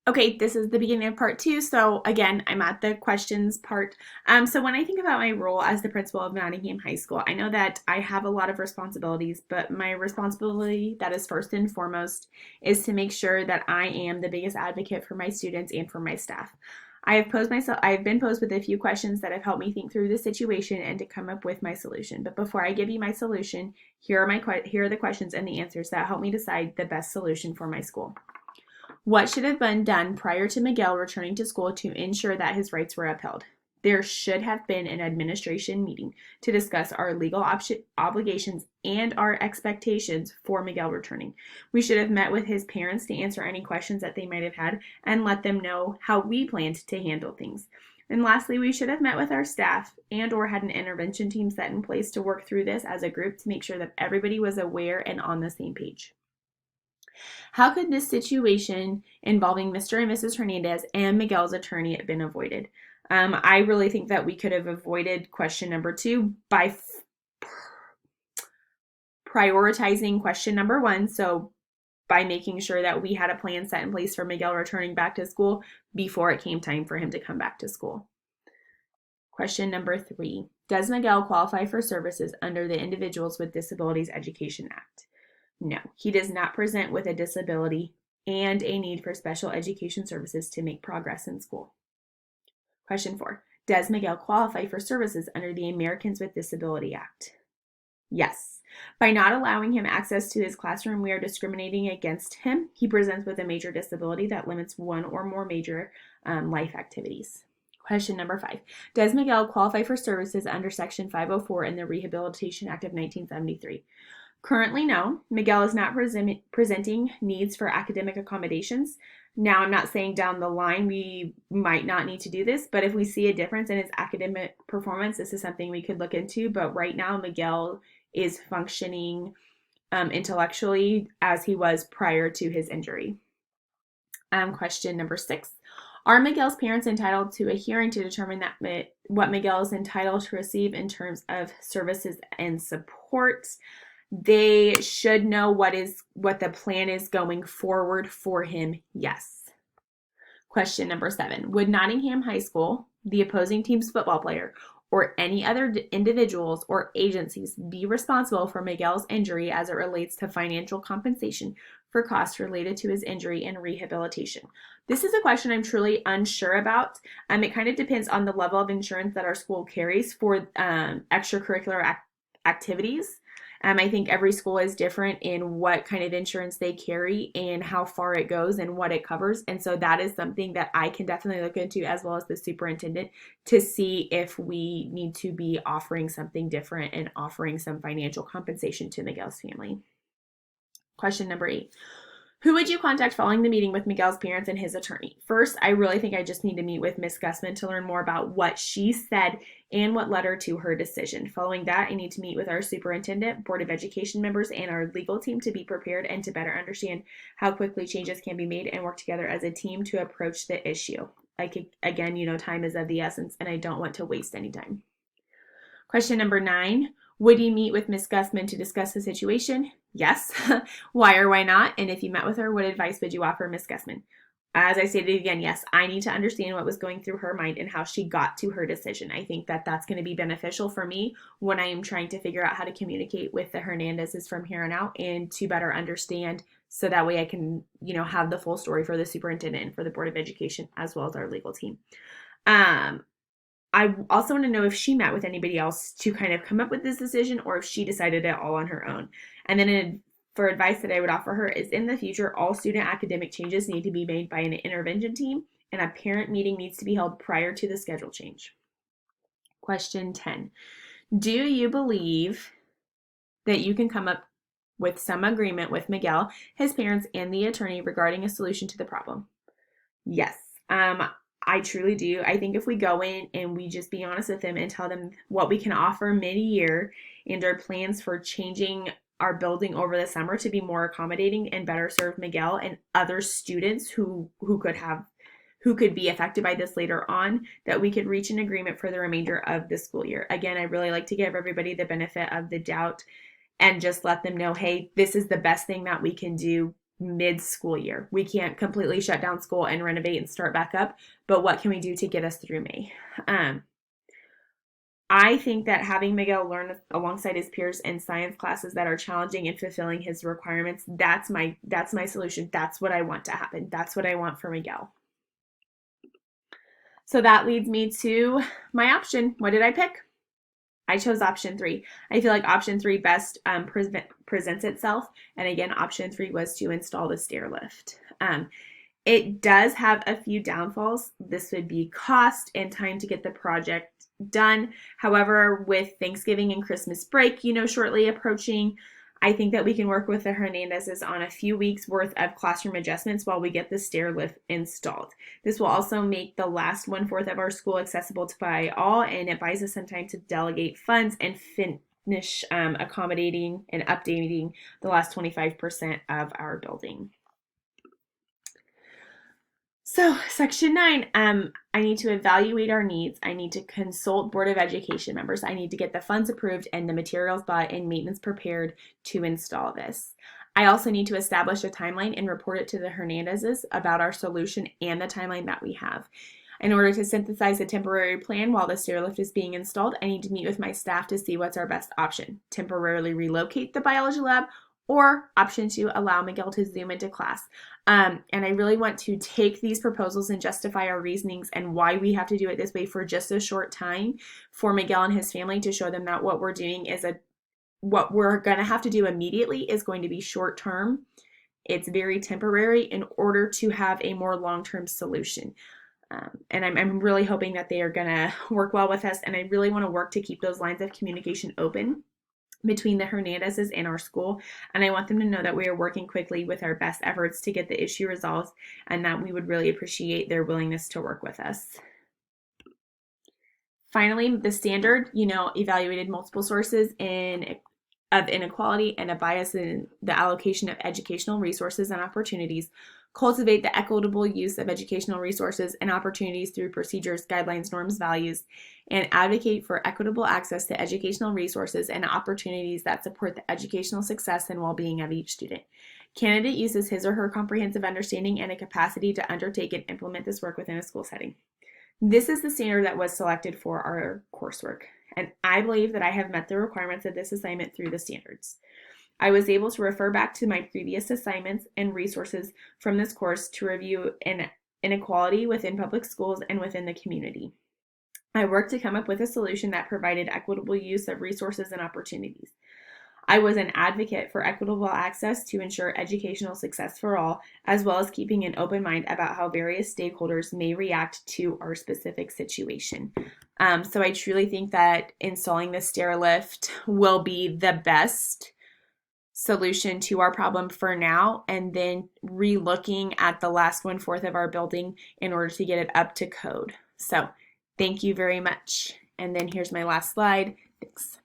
Okay, this is the beginning of part two. So again, I'm at the questions part. So when I think about my role as the principal of Nottingham High School, I know that I have a lot of responsibilities, but my responsibility that is first and foremost is to make sure that I am the biggest advocate for my students and for my staff. I have been posed with a few questions that have helped me think through the situation and to come up with my solution. But before I give you my solution, here are the questions and the answers that help me decide the best solution for my school. What should have been done prior to Miguel returning to school to ensure that his rights were upheld? There should have been an administration meeting to discuss our legal obligations and our expectations for Miguel returning. We should have met with his parents to answer any questions that they might have had and let them know how we planned to handle things. And lastly, we should have met with our staff and or had an intervention team set in place to work through this as a group to make sure that everybody was aware and on the same page. How could this situation involving Mr. and Mrs. Hernandez and Miguel's attorney have been avoided? I really think that we could have avoided question number two by prioritizing question number one. So by making sure that we had a plan set in place for Miguel returning back to school before it came time for him to come back to school. Question number three, does Miguel qualify for services under the Individuals with Disabilities Education Act? No, he does not present with a disability and a need for special education services to make progress in school. Question four, does Miguel qualify for services under the Americans with Disability Act? Yes. By not allowing him access to his classroom, we are discriminating against him. He presents with a major disability that limits one or more major life activities. Question number five, does Miguel qualify for services under Section 504 in the Rehabilitation Act of 1973? Currently, no. Miguel is not presenting needs for academic accommodations. Now, I'm not saying down the line we might not need to do this, but if we see a difference in his academic performance, this is something we could look into. But right now, Miguel is functioning intellectually as he was prior to his injury. Question number six. Are Miguel's parents entitled to a hearing to determine what Miguel is entitled to receive in terms of services and support? They should know what the plan is going forward for him. Yes. Question number seven. Would Nottingham High School, the opposing team's football player, or any other individuals or agencies be responsible for Miguel's injury as it relates to financial compensation for costs related to his injury and rehabilitation? This is a question I'm truly unsure about. It kind of depends on the level of insurance that our school carries for extracurricular activities. I think every school is different in what kind of insurance they carry and how far it goes and what it covers. And so that is something that I can definitely look into, as well as the superintendent, to see if we need to be offering something different and offering some financial compensation to Miguel's family. Question number eight. Who would you contact following the meeting with Miguel's parents and his attorney? First, I really think I just need to meet with Miss Gussman to learn more about what she said and what led her to her decision. Following that, I need to meet with our superintendent, Board of Education members, and our legal team to be prepared and to better understand how quickly changes can be made and work together as a team to approach the issue. Again, time is of the essence, and I don't want to waste any time. Question number 9. Would you meet with Miss Gussman to discuss the situation? Yes. Why or why not? And if you met with her, what advice would you offer Miss Gussman? As I stated again, yes, I need to understand what was going through her mind and how she got to her decision. I think that that's going to be beneficial for me when I am trying to figure out how to communicate with the Hernandezes from here on out and to better understand, so that way I can, have the full story for the superintendent and for the Board of Education, as well as our legal team. I also want to know if she met with anybody else to kind of come up with this decision, or if she decided it all on her own. And then for advice that I would offer her is, in the future, all student academic changes need to be made by an intervention team, and a parent meeting needs to be held prior to the schedule change. Question 10. Do you believe that you can come up with some agreement with Miguel, his parents, and the attorney regarding a solution to the problem? Yes. I truly do. I think if we go in and we just be honest with them and tell them what we can offer mid-year and our plans for changing our building over the summer to be more accommodating and better serve Miguel and other students who could be affected by this later on, that we could reach an agreement for the remainder of the school year. Again, I really like to give everybody the benefit of the doubt and just let them know, hey, this is the best thing that we can do mid-school year. We can't completely shut down school and renovate and start back up, but what can we do to get us through May? I think that having Miguel learn alongside his peers in science classes that are challenging and fulfilling his requirements, that's my solution. That's what I want to happen. That's what I want for Miguel. So that leads me to my option. What did I pick? I chose option 3. I feel like option 3 best presents itself. And again, option 3 was to install the stair lift. It does have a few downfalls. This would be cost and time to get the project done. However, with Thanksgiving and Christmas break, shortly approaching, I think that we can work with the Hernandezes on a few weeks worth of classroom adjustments while we get the stair lift installed. This will also make the last 1/4 of our school accessible to by all, and it buys us some time to delegate funds and finish accommodating and updating the last 25% of our building. So section 9, I need to evaluate our needs. I need to consult Board of Education members. I need to get the funds approved and the materials bought and maintenance prepared to install this. I also need to establish a timeline and report it to the Hernandezes about our solution and the timeline that we have. In order to synthesize a temporary plan while the stair lift is being installed, I need to meet with my staff to see what's our best option. Temporarily relocate the biology lab, or option 2, allow Miguel to Zoom into class. And I really want to take these proposals and justify our reasonings and why we have to do it this way for just a short time for Miguel and his family, to show them that what we're doing is what we're going to have to do immediately is going to be short term. It's very temporary in order to have a more long-term solution. And I'm really hoping that they are going to work well with us. And I really want to work to keep those lines of communication open between the Hernandezes and our school, and I want them to know that we are working quickly with our best efforts to get the issue resolved, and that we would really appreciate their willingness to work with us. Finally, the standard, evaluated multiple sources of inequality and a bias in the allocation of educational resources and opportunities, cultivate the equitable use of educational resources and opportunities through procedures, guidelines, norms, values, and advocate for equitable access to educational resources and opportunities that support the educational success and well-being of each student. Candidate uses his or her comprehensive understanding and a capacity to undertake and implement this work within a school setting. This is the standard that was selected for our coursework, and I believe that I have met the requirements of this assignment through the standards. I was able to refer back to my previous assignments and resources from this course to review inequality within public schools and within the community. I worked to come up with a solution that provided equitable use of resources and opportunities. I was an advocate for equitable access to ensure educational success for all, as well as keeping an open mind about how various stakeholders may react to our specific situation. So I truly think that installing the stair lift will be the best solution to our problem for now, and then re-looking at the last 1/4 of our building in order to get it up to code. So thank you very much. And then here's my last slide. Thanks.